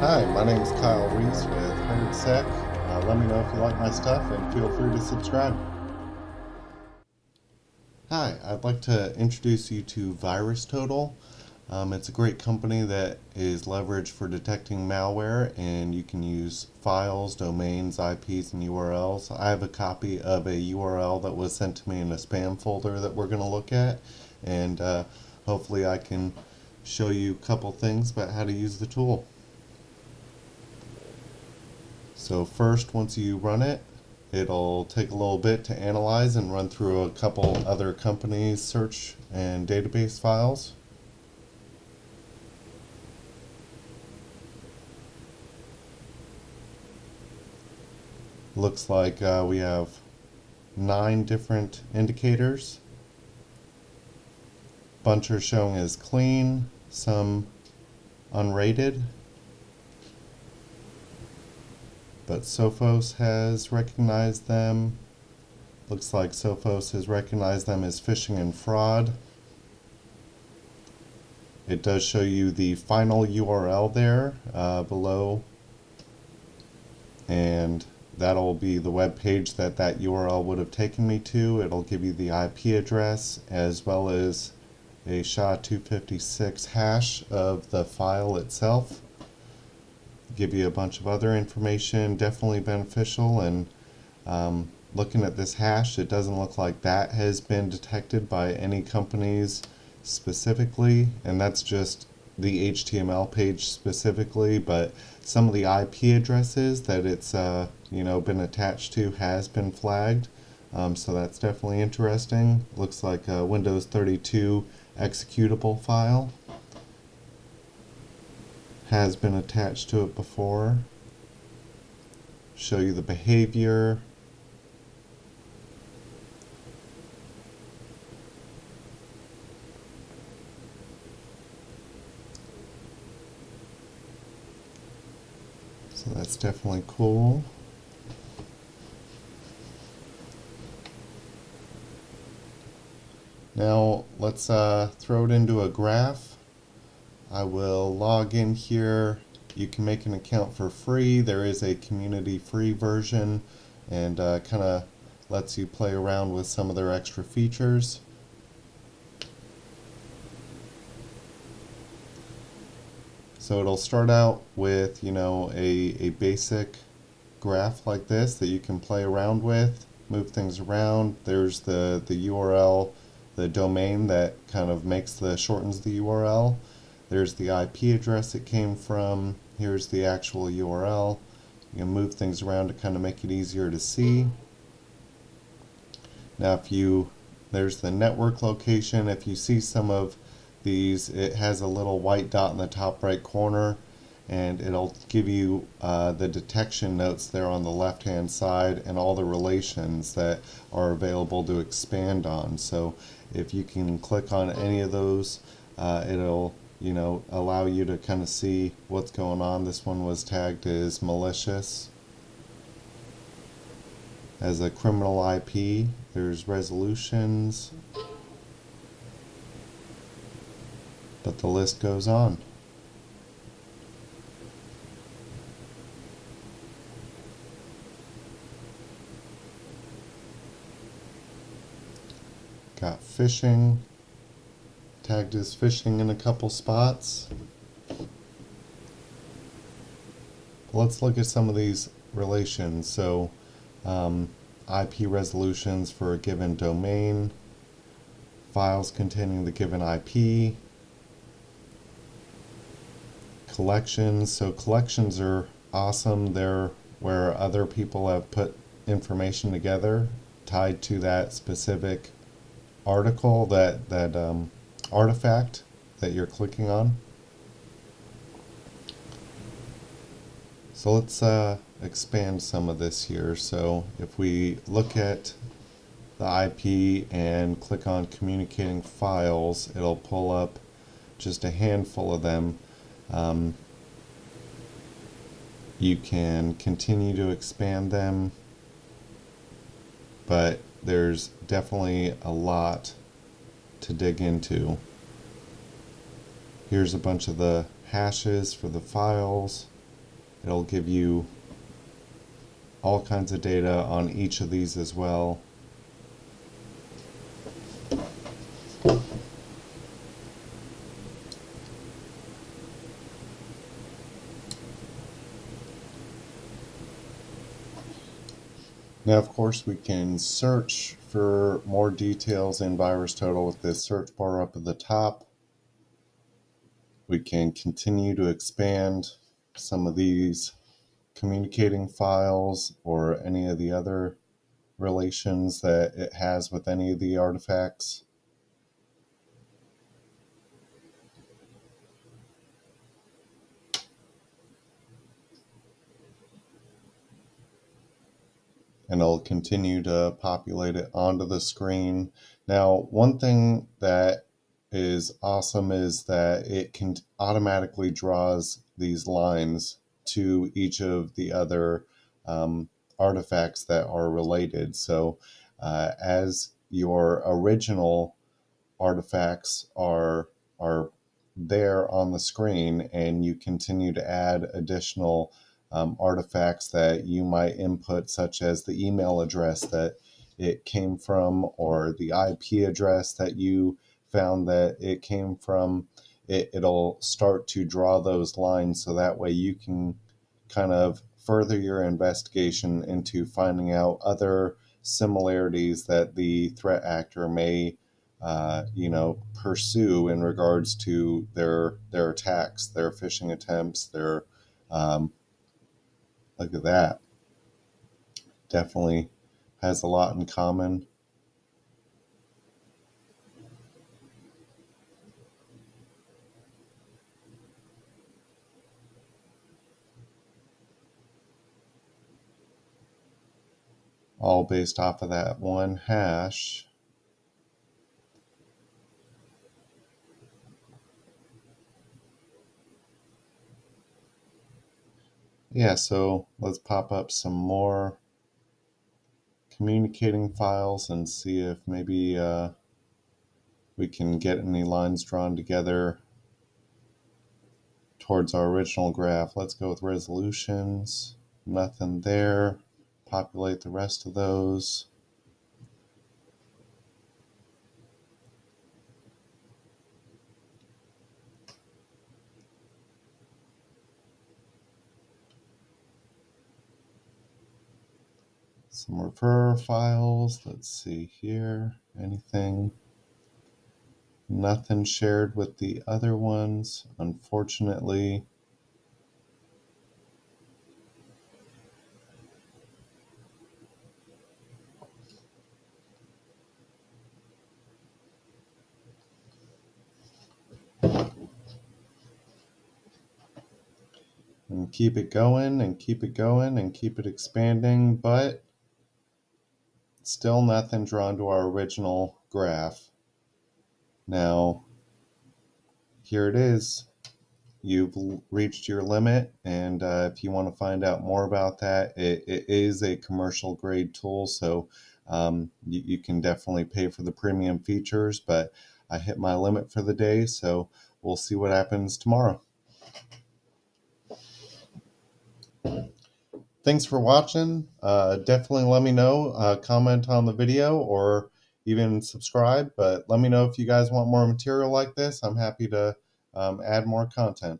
Hi, my name is Kyle Reese with HerdSec. Let me know if you like my stuff and feel free to subscribe. Hi, I'd like to introduce you to VirusTotal. It's a great company that is leveraged for detecting malware, and you can use files, domains, IPs, and URLs. I have a copy of a URL that was sent to me in a spam folder that we're going to look at, and hopefully I can show you a couple things about how to use the tool. So first, once you run it, it'll take a little bit to analyze and run through a couple other companies' search and database files. Looks like we have 9 different indicators. Bunch are showing as clean, some unrated. But Sophos has recognized them. Looks like Sophos has recognized them as phishing and fraud. It does show you the final URL there below, and that'll be the web page that URL would have taken me to. It'll give you the IP address as well as a SHA-256 hash of the file itself. Give you a bunch of other information, definitely beneficial. And looking at this hash, it doesn't look like that has been detected by any companies specifically, and that's just the HTML page specifically, but some of the IP addresses that it's been attached to has been flagged, so that's definitely interesting. Looks like a Windows 32 executable file has been attached to it before. Show you the behavior. So that's definitely cool. Now let's throw it into a graph. I will log in here. You can make an account for free. There is a community free version, and kind of lets you play around with some of their extra features. So it'll start out with a basic graph like this that you can play around with, move things around. There's the URL, the domain that kind of shortens the URL. There's the IP address it came from. Here's the actual URL. You can move things around to kind of make it easier to see. Now there's the network location. If you see some of these, it has a little white dot in the top right corner, and it'll give you the detection notes there on the left hand side and all the relations that are available to expand on. So if you can click on any of those, it'll allow you to kind of see what's going on. This one was tagged as malicious, as a criminal IP. There's resolutions, but the list goes on. Got phishing, tagged as phishing in a couple spots. Let's look at some of these relations. So IP resolutions for a given domain, files containing the given IP, collections. So collections are awesome. They're where other people have put information together tied to that specific article, that artifact that you're clicking on. So let's expand some of this here. So if we look at the IP and click on communicating files, it'll pull up just a handful of them. You can continue to expand them, but there's definitely a lot to dig into. Here's a bunch of the hashes for the files. It'll give you all kinds of data on each of these as well. Now, of course, we can search for more details in VirusTotal with this search bar up at the top. We can continue to expand some of these communicating files or any of the other relations that it has with any of the artifacts. And it'll continue to populate it onto the screen. Now, one thing that is awesome is that it can automatically draws these lines to each of the other artifacts that are related. So as your original artifacts are there on the screen, and you continue to add additional artifacts that you might input, such as the email address that it came from or the IP address that you found that it came from. It'll start to draw those lines so that way you can kind of further your investigation into finding out other similarities that the threat actor may pursue in regards to their attacks, their phishing attempts, their look at that. Definitely has a lot in common. All based off of that one hash. Yeah, so let's pop up some more communicating files and see if maybe we can get any lines drawn together towards our original graph. Let's go with resolutions. Nothing there. Populate the rest of those. Some refer files. Let's see here. Anything? Nothing shared with the other ones, unfortunately. And keep it going and keep it going and keep it expanding, but still nothing drawn to our original graph. Now, here it is. You've reached your limit, and if you want to find out more about that, it is a commercial grade tool, so you can definitely pay for the premium features, but I hit my limit for the day, so we'll see what happens tomorrow. Thanks for watching. Definitely let me know, comment on the video, or even subscribe, but let me know if you guys want more material like this. I'm happy to add more content.